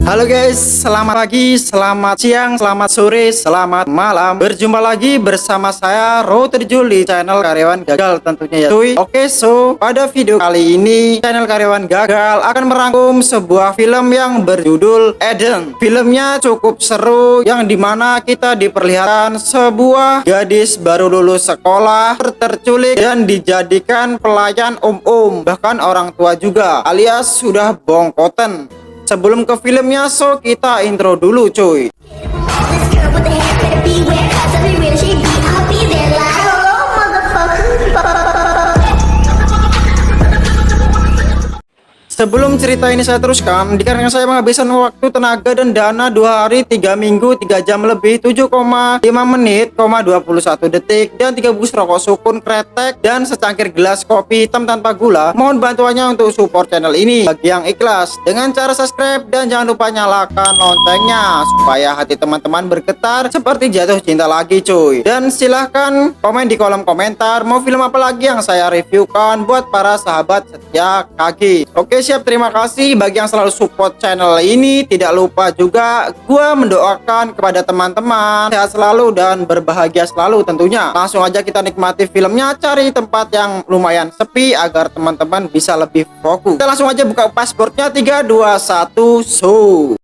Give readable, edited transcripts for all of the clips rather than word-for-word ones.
Halo guys, selamat pagi, selamat siang, selamat sore, selamat malam. Berjumpa lagi bersama saya Roterjul di channel Karyawan Gagal tentunya ya cuy. Oke, pada video kali ini channel Karyawan Gagal akan merangkum sebuah film yang berjudul Eden. Filmnya cukup seru yang dimana kita diperlihatkan sebuah gadis baru lulus sekolah terculik dan dijadikan pelayan bahkan orang tua juga alias sudah bongkoten. Sebelum ke filmnya, kita intro dulu cuy. Sebelum cerita ini saya teruskan, dikarenakan saya menghabiskan waktu, tenaga, dan dana 2 hari, 3 minggu, 3 jam lebih, 7,5 menit, 21 detik, dan 3 bungkus rokok sukun kretek, dan secangkir gelas kopi hitam tanpa gula. Mohon bantuannya untuk support channel ini bagi yang ikhlas dengan cara subscribe dan jangan lupa nyalakan loncengnya supaya hati teman-teman bergetar seperti jatuh cinta lagi cuy. Dan silahkan komen di kolom komentar mau film apa lagi yang saya reviewkan buat para sahabat setia kaki. Oke, siap, terima kasih bagi yang selalu support channel ini. Tidak lupa juga gua mendoakan kepada teman-teman sehat selalu dan berbahagia selalu tentunya. Langsung aja kita nikmati filmnya, cari tempat yang lumayan sepi agar teman-teman bisa lebih fokus. Kita langsung aja buka pasportnya. 3, 2, 1, so.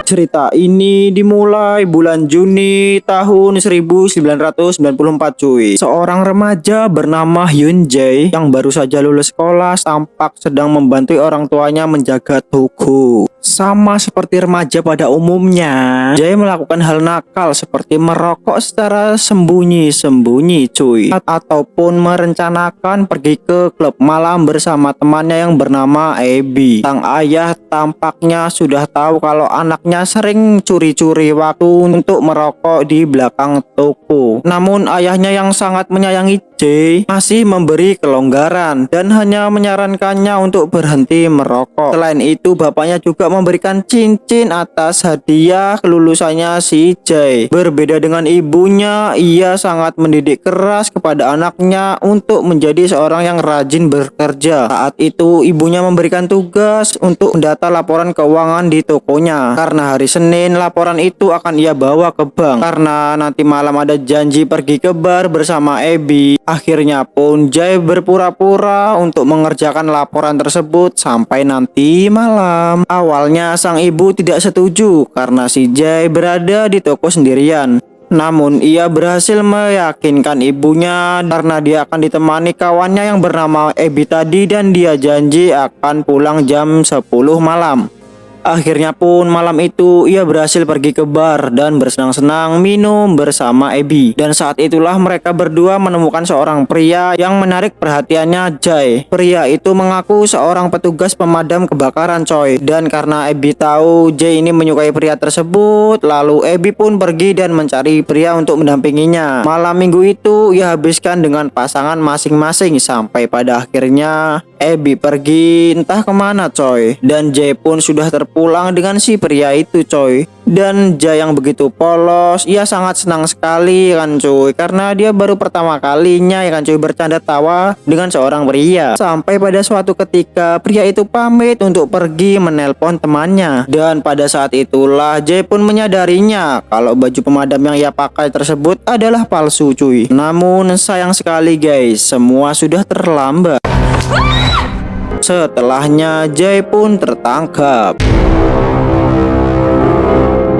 Cerita ini dimulai bulan Juni tahun 1994 cuy. Seorang remaja bernama Hyun Jae yang baru saja lulus sekolah tampak sedang membantu orang tuanya menjaga toko. Sama seperti remaja pada umumnya, Jae melakukan hal nakal seperti merokok secara sembunyi-sembunyi cuy, ataupun merencanakan pergi ke klub malam bersama temannya yang bernama Abby. Sang ayah tampaknya sudah tahu kalau anaknya sering curi-curi waktu untuk merokok di belakang toko. Namun ayahnya yang sangat menyayangi Jae masih memberi kelonggaran dan hanya menyarankannya untuk berhenti merokok. Selain itu, bapaknya juga memberikan cincin atas hadiah kelulusannya si Jae. Berbeda dengan ibunya, ia sangat mendidik keras kepada anaknya untuk menjadi seorang yang rajin bekerja. Saat itu ibunya memberikan tugas untuk mendata laporan keuangan di tokonya. Karena hari Senin laporan itu akan ia bawa ke bank. Karena nanti malam ada janji pergi ke bar bersama Abby. Akhirnya pun Jae berpura-pura untuk mengerjakan laporan tersebut sampai nanti malam. Awalnya sang ibu tidak setuju karena si Jae berada di toko sendirian. Namun ia berhasil meyakinkan ibunya karena dia akan ditemani kawannya yang bernama Abby tadi dan dia janji akan pulang jam 10 malam. Akhirnya pun malam itu ia berhasil pergi ke bar dan bersenang-senang minum bersama Abby. Dan saat itulah mereka berdua menemukan seorang pria yang menarik perhatiannya Jae. Pria itu mengaku seorang petugas pemadam kebakaran coy. Dan karena Abby tahu Jae ini menyukai pria tersebut, lalu Abby pun pergi dan mencari pria untuk mendampinginya. Malam minggu itu ia habiskan dengan pasangan masing-masing sampai pada akhirnya Abby pergi entah kemana coy. Dan Jae pun sudah terpulang dengan si pria itu coy. Dan Jae yang begitu polos, ia sangat senang sekali kan cuy, karena dia baru pertama kalinya ya kan cuy bercanda tawa dengan seorang pria. Sampai pada suatu ketika pria itu pamit untuk pergi menelpon temannya. Dan pada saat itulah Jae pun menyadarinya kalau baju pemadam yang ia pakai tersebut adalah palsu cuy. Namun sayang sekali guys, semua sudah terlambat. Setelahnya Jae pun tertangkap.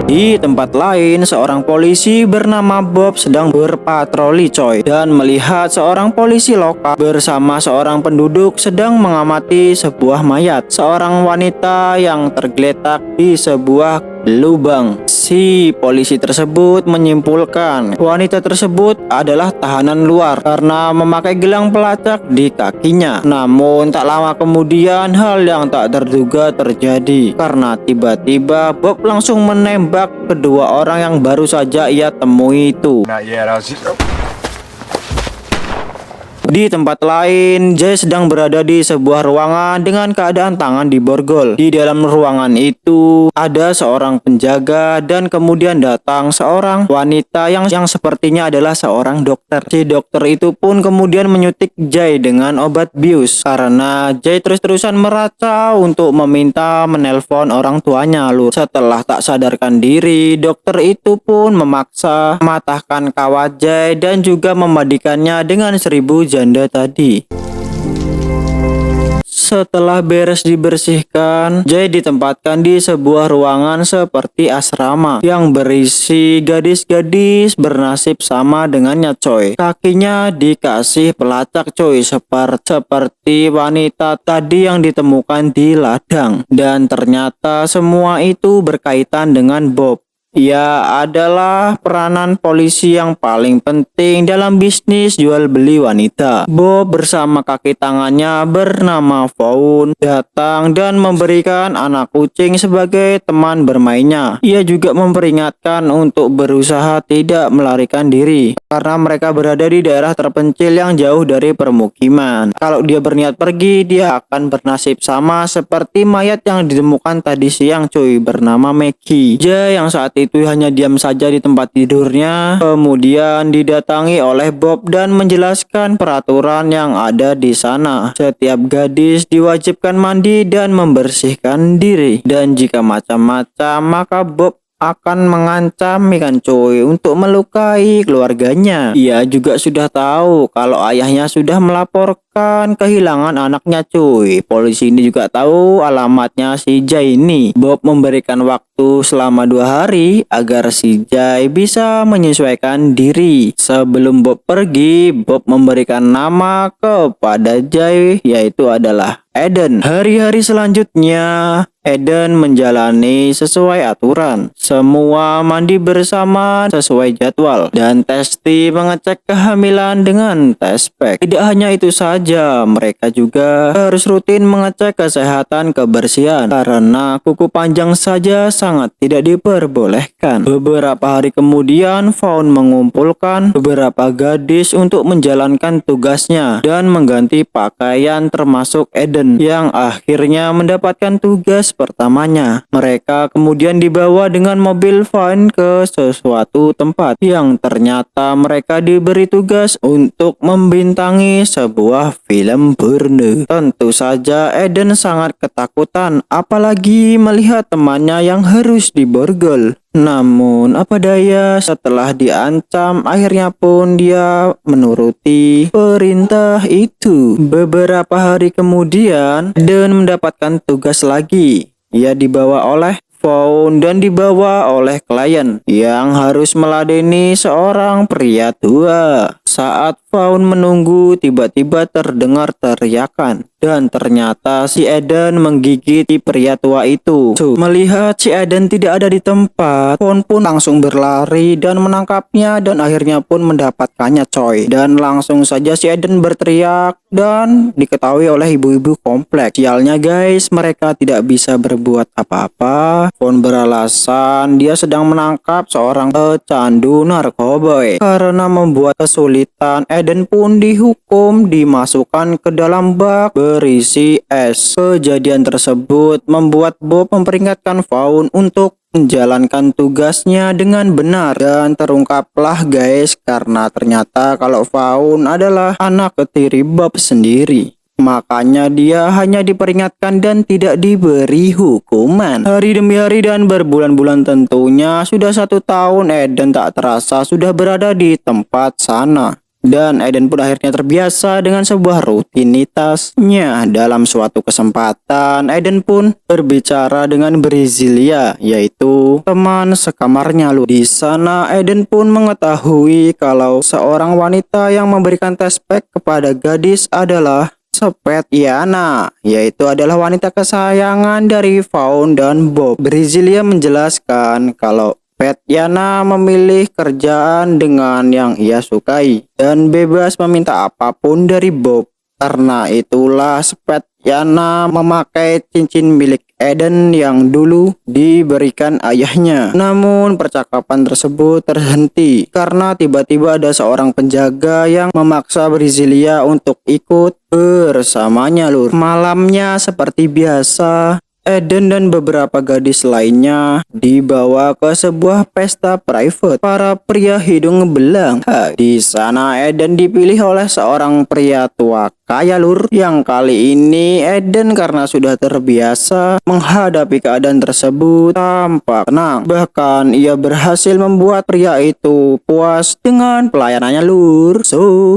Di tempat lain, seorang polisi bernama Bob sedang berpatroli coy dan melihat seorang polisi lokal bersama seorang penduduk sedang mengamati sebuah mayat seorang wanita yang tergeletak di sebuah lubang. Si polisi tersebut menyimpulkan wanita tersebut adalah tahanan luar karena memakai gelang pelacak di kakinya. Namun tak lama kemudian hal yang tak terduga terjadi karena tiba-tiba Bob langsung menembak kedua orang yang baru saja ia temui itu. Di tempat lain, Jay sedang berada di sebuah ruangan dengan keadaan tangan diborgol. Di dalam ruangan itu ada seorang penjaga dan kemudian datang seorang wanita yang sepertinya adalah seorang dokter. Si dokter itu pun kemudian menyuntik Jay dengan obat bius karena Jay terus-terusan meracau untuk meminta menelpon orang tuanya. Setelah tak sadarkan diri, dokter itu pun memaksa mematahkan kawat Jay dan juga memandikannya dengan 1000 janda tadi. Setelah beres dibersihkan, Jay ditempatkan di sebuah ruangan seperti asrama yang berisi gadis-gadis bernasib sama dengannya coy. Kakinya dikasih pelacak coy, seperti wanita tadi yang ditemukan di ladang. Dan ternyata semua itu berkaitan dengan Bob. Ia adalah peranan polisi yang paling penting dalam bisnis jual beli wanita. Bob bersama kaki tangannya bernama Vaughn datang dan memberikan anak kucing sebagai teman bermainnya. Ia juga memperingatkan untuk berusaha tidak melarikan diri karena mereka berada di daerah terpencil yang jauh dari permukiman. Kalau dia berniat pergi, dia akan bernasib sama seperti mayat yang ditemukan tadi siang cuy, bernama Maggie. Jay yang saat itu hanya diam saja di tempat tidurnya, kemudian didatangi oleh Bob dan menjelaskan peraturan yang ada di sana. Setiap gadis diwajibkan mandi dan membersihkan diri, dan jika macam-macam maka Bob akan mengancam ikan cuy untuk melukai keluarganya. Ia juga sudah tahu kalau ayahnya sudah melaporkan kehilangan anaknya cuy. Polisi ini juga tahu alamatnya si Jay ini. Bob memberikan waktu selama 2 hari agar si Jay bisa menyesuaikan diri. Sebelum Bob pergi, Bob memberikan nama kepada Jay, yaitu adalah Eden. Hari-hari selanjutnya Eden menjalani sesuai aturan. Semua mandi bersama sesuai jadwal dan Testi mengecek kehamilan dengan tes pack. Tidak hanya itu saja, mereka juga harus rutin mengecek kesehatan kebersihan karena kuku panjang saja sangat tidak diperbolehkan. Beberapa hari kemudian Vaughn mengumpulkan beberapa gadis untuk menjalankan tugasnya dan mengganti pakaian termasuk Eden yang akhirnya mendapatkan tugas pertamanya. Mereka kemudian dibawa dengan mobil van ke sesuatu tempat yang ternyata mereka diberi tugas untuk membintangi sebuah film porno. Tentu saja Eden sangat ketakutan apalagi melihat temannya yang harus diborgol. Namun apa daya, setelah diancam akhirnya pun dia menuruti perintah itu. Beberapa hari kemudian Eden mendapatkan tugas lagi. Ia dibawa oleh Vaughn dan dibawa oleh klien yang harus meladeni seorang pria tua. Saat Vaughn menunggu, tiba-tiba terdengar teriakan dan ternyata si Eden menggigit pria tua itu. Melihat si Eden tidak ada di tempat, Vaughn pun langsung berlari dan menangkapnya dan akhirnya pun mendapatkannya coy. Dan langsung saja si Eden berteriak dan diketahui oleh ibu-ibu kompleks. Sialnya guys, mereka tidak bisa berbuat apa-apa. Vaughn beralasan dia sedang menangkap seorang pecandu narkoba. Karena membuat kesulitan, Eden pun dihukum dimasukkan ke dalam bak berisi es. Kejadian tersebut membuat Bob memperingatkan Vaughn untuk menjalankan tugasnya dengan benar dan terungkaplah guys karena ternyata kalau Vaughn adalah anak ketiri Bob sendiri. Makanya dia hanya diperingatkan dan tidak diberi hukuman. Hari demi hari dan berbulan-bulan, tentunya sudah 1 tahun Eden tak terasa sudah berada di tempat sana. Dan Eden pun akhirnya terbiasa dengan sebuah rutinitasnya. Dalam suatu kesempatan, Eden pun berbicara dengan Brasilia, yaitu teman sekamarnya. Di sana, Eden pun mengetahui kalau seorang wanita yang memberikan tes pack kepada gadis adalah Svetlana, yaitu adalah wanita kesayangan dari Vaughn dan Bob. Brasilia menjelaskan kalau Svetlana memilih kerjaan dengan yang ia sukai dan bebas meminta apapun dari Bob. Karena itulah Svetlana memakai cincin milik Eden yang dulu diberikan ayahnya. Namun percakapan tersebut terhenti karena tiba-tiba ada seorang penjaga yang memaksa Brasilia untuk ikut bersamanya lur. Malamnya seperti biasa, Eden dan beberapa gadis lainnya dibawa ke sebuah pesta private para pria hidung belang. Di sana Eden dipilih oleh seorang pria tua kaya lur, yang kali ini Eden karena sudah terbiasa menghadapi keadaan tersebut tanpa tenang. Bahkan ia berhasil membuat pria itu puas dengan pelayanannya lur.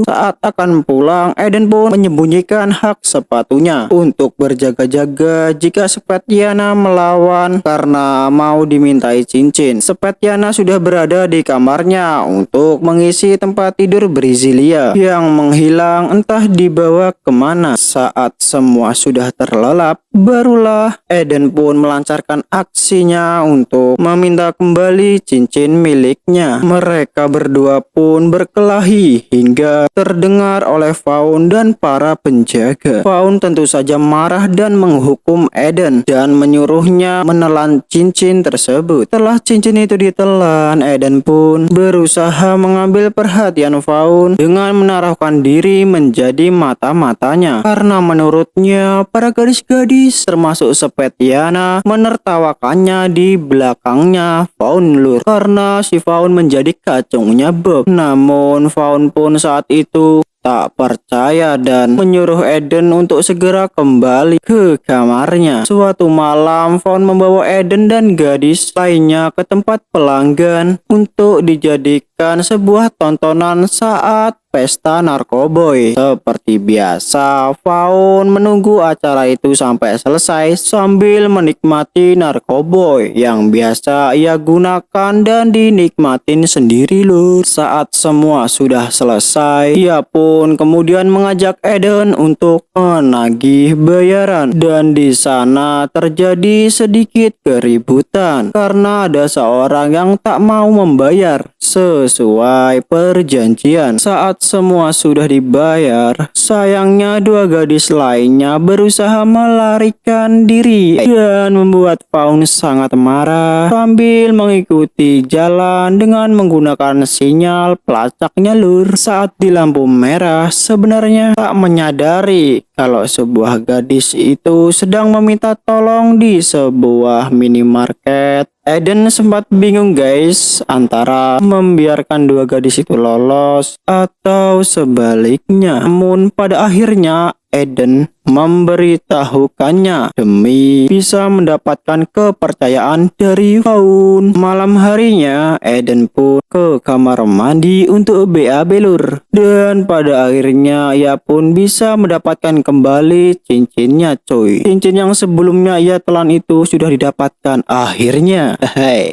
Saat akan pulang, Eden pun menyembunyikan hak sepatunya untuk berjaga-jaga jika Svetlana melawan karena mau dimintai cincin. Svetlana sudah berada di kamarnya untuk mengisi tempat tidur Brasilia yang menghilang entah dibawa kemana. Saat semua sudah terlelap, barulah Eden pun melancarkan aksinya untuk meminta kembali cincin miliknya. Mereka berdua pun berkelahi hingga terdengar oleh Faun dan para penjaga. Faun tentu saja marah dan menghukum Eden dan menyuruhnya menelan cincin tersebut. Setelah cincin itu ditelan, Eden pun berusaha mengambil perhatian Faun dengan menaruhkan diri menjadi mata-matanya, karena menurutnya para gadis-gadis termasuk Svetlana menertawakannya di belakangnya Faun lur, karena si Faun menjadi kacungnya Bob. Namun Faun pun saat itu tak percaya dan menyuruh Eden untuk segera kembali ke kamarnya. Suatu malam, Faun membawa Eden dan gadis lainnya ke tempat pelanggan untuk dijadikan sebuah tontonan saat pesta narkoboy. Seperti biasa, Faun menunggu acara itu sampai selesai sambil menikmati narkoboy yang biasa ia gunakan dan dinikmatin sendiri lur. Saat semua sudah selesai, ia pun kemudian mengajak Eden untuk menagih bayaran, dan di sana terjadi sedikit keributan karena ada seorang yang tak mau membayar sesuai perjanjian. Saat semua sudah dibayar, sayangnya dua gadis lainnya berusaha melarikan diri dan membuat Faun sangat marah sambil mengikuti jalan dengan menggunakan sinyal pelacaknya lur. Saat di lampu merah, sebenarnya tak menyadari kalau sebuah gadis itu sedang meminta tolong di sebuah minimarket. Eden sempat bingung guys, antara membiarkan dua gadis itu lolos atau sebaliknya. Namun pada akhirnya Eden memberitahukannya demi bisa mendapatkan kepercayaan dari Faun. Malam harinya Eden pun ke kamar mandi untuk BAB lur, dan pada akhirnya ia pun bisa mendapatkan kembali cincinnya coy. Cincin yang sebelumnya ia telan itu sudah didapatkan akhirnya.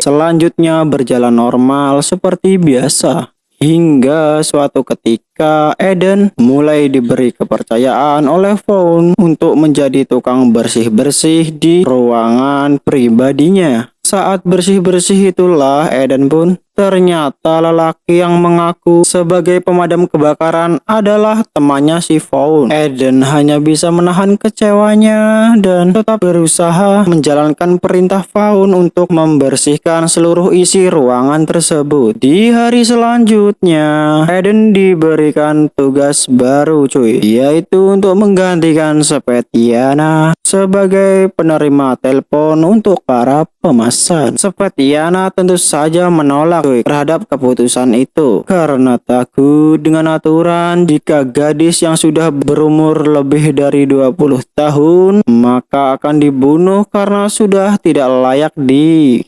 Selanjutnya berjalan normal seperti biasa. Hingga suatu ketika Eden mulai diberi kepercayaan oleh Faun untuk menjadi tukang bersih-bersih di ruangan pribadinya. Saat bersih-bersih itulah Eden pun ternyata lelaki yang mengaku sebagai pemadam kebakaran adalah temannya si Faun. Eden hanya bisa menahan kecewanya dan tetap berusaha menjalankan perintah Faun untuk membersihkan seluruh isi ruangan tersebut. Di hari selanjutnya, Eden diberikan tugas baru cuy, yaitu untuk menggantikan Svetlana sebagai penerima telepon untuk para pemesan. Svetlana tentu saja menolak terhadap keputusan itu karena takut dengan aturan jika gadis yang sudah berumur lebih dari 20 tahun maka akan dibunuh karena sudah tidak layak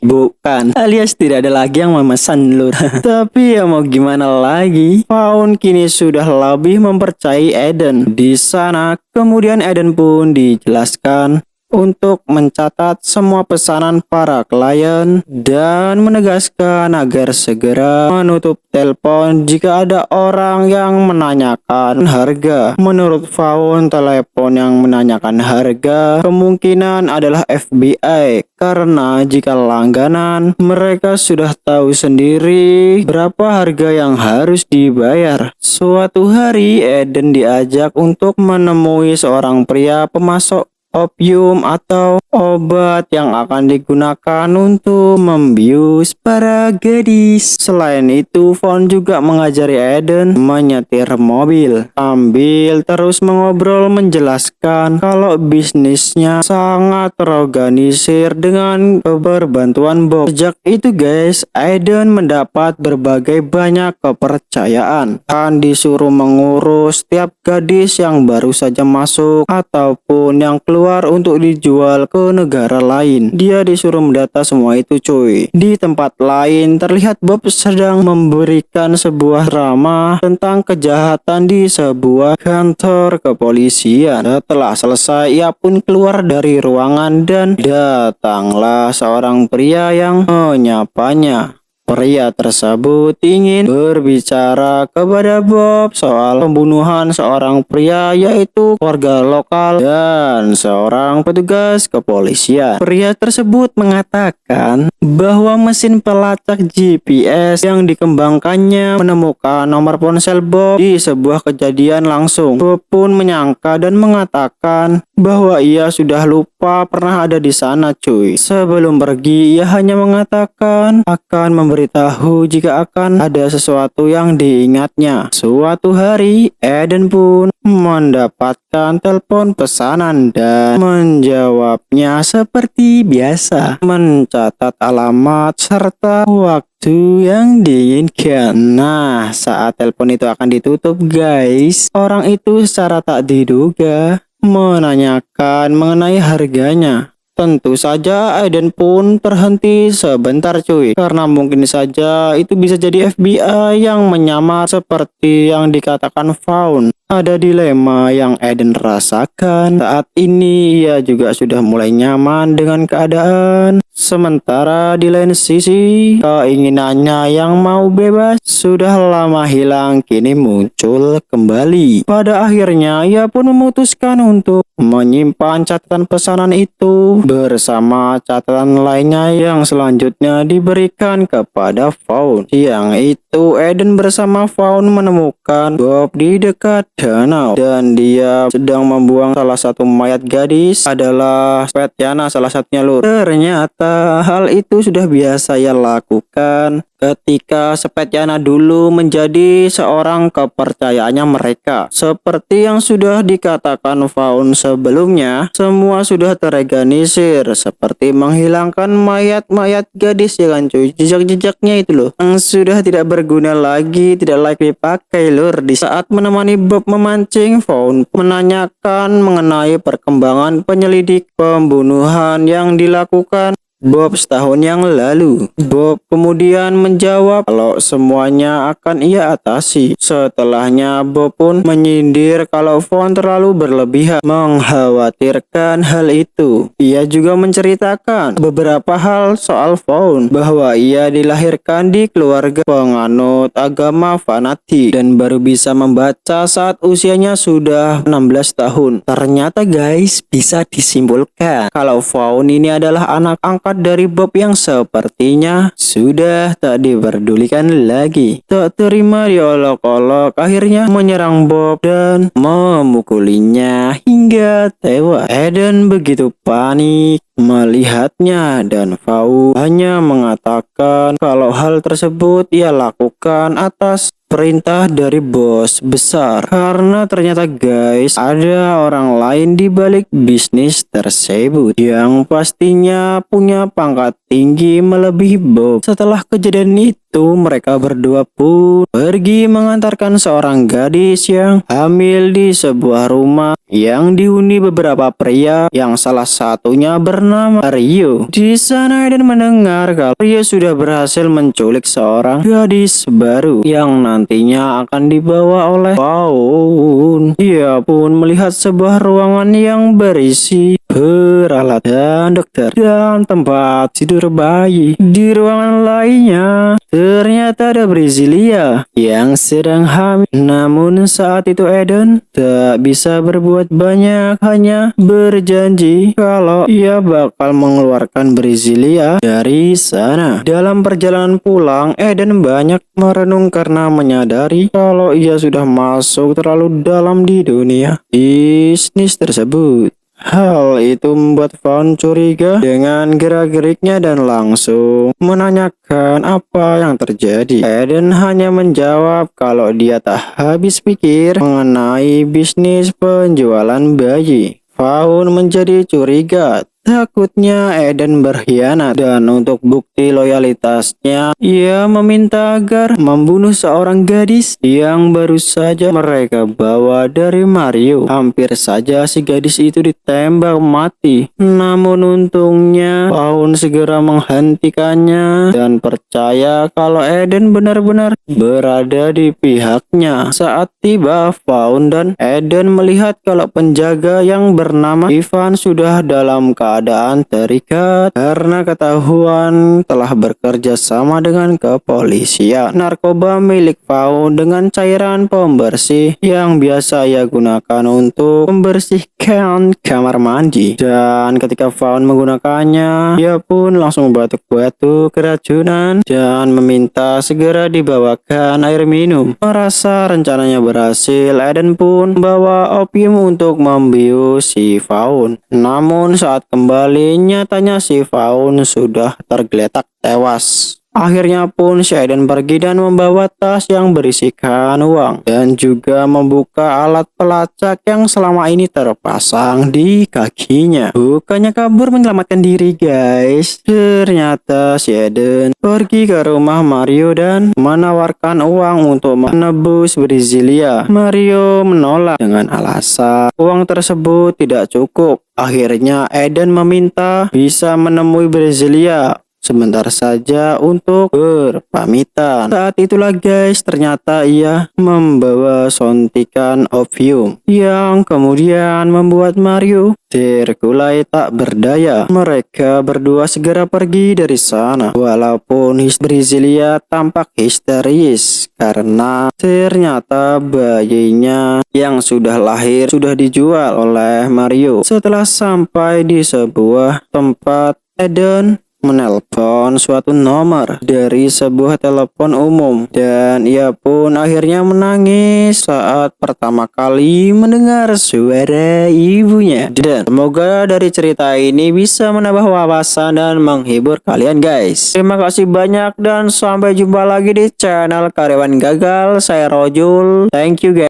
bukan, alias tidak ada lagi yang memesan lur. Tapi ya mau gimana lagi, Faun kini sudah lebih mempercayai Eden. Di sana kemudian Eden pun dijelaskan untuk mencatat semua pesanan para klien dan menegaskan agar segera menutup telepon jika ada orang yang menanyakan harga. Menurut Faun, telepon yang menanyakan harga kemungkinan adalah FBI karena jika langganan mereka sudah tahu sendiri berapa harga yang harus dibayar. Suatu hari Eden diajak untuk menemui seorang pria pemasok opium atau obat yang akan digunakan untuk membius para gadis. Selain itu, Faun juga mengajari Eden menyetir mobil sambil terus mengobrol menjelaskan kalau bisnisnya sangat terorganisir dengan keberbantuan Bob. Sejak itu guys, Eden mendapat berbagai banyak kepercayaan dan disuruh mengurus setiap gadis yang baru saja masuk ataupun yang keluar untuk dijual ke negara lain. Dia disuruh mendata semua itu cuy. Di tempat lain terlihat Bob sedang memberikan sebuah drama tentang kejahatan di sebuah kantor kepolisian. Setelah selesai ia pun keluar dari ruangan dan datanglah seorang pria yang menyapanya. Pria tersebut ingin berbicara kepada Bob soal pembunuhan seorang pria yaitu warga lokal dan seorang petugas kepolisian. Pria tersebut mengatakan bahwa mesin pelacak GPS yang dikembangkannya menemukan nomor ponsel Bob di sebuah kejadian langsung. Bob pun menyangka dan mengatakan bahwa ia sudah lupa pernah ada di sana cuy. Sebelum pergi ia hanya mengatakan akan memberitahu jika akan ada sesuatu yang diingatnya. Suatu hari Eden pun mendapatkan telepon pesanan dan menjawabnya seperti biasa, mencatat alamat serta waktu yang diinginkan. Nah, saat telepon itu akan ditutup guys, orang itu secara tak diduga menanyakan mengenai harganya. Tentu saja Eden pun terhenti sebentar cuy, karena mungkin saja itu bisa jadi FBI yang menyamar seperti yang dikatakan Faun. Ada dilema yang Eden rasakan. Saat ini ia juga sudah mulai nyaman dengan keadaan. Sementara di lain sisi, keinginannya yang mau bebas sudah lama hilang kini muncul kembali. Pada akhirnya ia pun memutuskan untuk menyimpan catatan pesanan itu bersama catatan lainnya yang selanjutnya diberikan kepada Faun. Siang itu Eden bersama Faun menemukan Bob di dekat danau dan dia sedang membuang salah satu mayat gadis adalah Svetlana salah satunya lur. Ternyata hal itu sudah biasa ia lakukan ketika Svetlana dulu menjadi seorang kepercayaannya mereka. Seperti yang sudah dikatakan Faun sebelumnya, semua sudah terorganisir seperti menghilangkan mayat-mayat gadis ya kan cuy. Jejak-jejaknya itu loh yang sudah tidak berguna lagi, tidak layak dipakai lur. Di saat menemani Bob memancing, Faun menanyakan mengenai perkembangan penyelidik pembunuhan yang dilakukan Bob setahun yang lalu. Bob kemudian menjawab kalau semuanya akan ia atasi. Setelahnya Bob pun menyindir kalau Faun terlalu berlebihan mengkhawatirkan hal itu. Ia juga menceritakan beberapa hal soal Faun, bahwa ia dilahirkan di keluarga penganut agama fanatik dan baru bisa membaca saat usianya sudah 16 tahun. Ternyata guys, bisa disimpulkan kalau Faun ini adalah anak angkat dari Bob yang sepertinya sudah tak diperdulikan lagi. Tak terima diolok-olok, akhirnya menyerang Bob dan memukulinya hingga tewas. Eden begitu panik melihatnya dan Faun hanya mengatakan kalau hal tersebut ia lakukan atas perintah dari bos besar, karena ternyata guys ada orang lain di balik bisnis tersebut yang pastinya punya pangkat tinggi melebihi Bob. Setelah kejadian itu itu mereka berdua pun pergi mengantarkan seorang gadis yang hamil di sebuah rumah yang dihuni beberapa pria yang salah satunya bernama Rio. Di sana Eden mendengar kalau Rio sudah berhasil menculik seorang gadis baru yang nantinya akan dibawa oleh Faun. Ia pun melihat sebuah ruangan yang berisi peralatan dokter dan tempat tidur bayi. Di ruangan lainnya ternyata ada Brasilia yang sedang hamil. Namun saat itu Eden tak bisa berbuat banyak, hanya berjanji kalau ia bakal mengeluarkan Brasilia dari sana. Dalam perjalanan pulang, Eden banyak merenung karena menyadari kalau ia sudah masuk terlalu dalam di dunia bisnis tersebut. Hal itu membuat Faun curiga dengan gerak-geriknya dan langsung menanyakan apa yang terjadi. Eden hanya menjawab kalau dia tak habis pikir mengenai bisnis penjualan bayi. Faun menjadi curiga. Takutnya Eden berkhianat dan untuk bukti loyalitasnya, ia meminta agar membunuh seorang gadis yang baru saja mereka bawa dari Mario. Hampir saja si gadis itu ditembak mati. Namun untungnya Faun segera menghentikannya dan percaya kalau Eden benar-benar berada di pihaknya. Saat tiba Faun dan Eden melihat kalau penjaga yang bernama Ivan sudah dalam keadaan terikat karena ketahuan telah bekerja sama dengan kepolisian. Narkoba milik Faun dengan cairan pembersih yang biasa ia gunakan untuk membersihkan kamar mandi. Dan ketika Faun menggunakannya, ia pun langsung batuk-batuk keracunan dan meminta segera dibawakan air minum. Merasa rencananya berhasil, Eden pun membawa opium untuk membius si Faun. Namun saat kembali, nyatanya si Faun sudah tergeletak tewas. Akhirnya pun si Eden pergi dan membawa tas yang berisikan uang dan juga membuka alat pelacak yang selama ini terpasang di kakinya. Bukannya kabur menyelamatkan diri guys, ternyata si Eden pergi ke rumah Mario dan menawarkan uang untuk menebus Brasilia. Mario menolak dengan alasan uang tersebut tidak cukup. Akhirnya Eden meminta bisa menemui Brasilia sebentar saja untuk berpamitan. Saat itulah guys, ternyata ia membawa suntikan opium yang kemudian membuat Mario terkulai tak berdaya. Mereka berdua segera pergi dari sana walaupun Brasilia tampak histeris karena ternyata bayinya yang sudah lahir sudah dijual oleh Mario. Setelah sampai di sebuah tempat, Eden menelpon suatu nomor dari sebuah telepon umum dan ia pun akhirnya menangis saat pertama kali mendengar suara ibunya. Dan semoga dari cerita ini bisa menambah wawasan dan menghibur kalian guys. Terima kasih banyak dan sampai jumpa lagi di channel Karyawan Gagal. Saya Rojul. Thank you guys.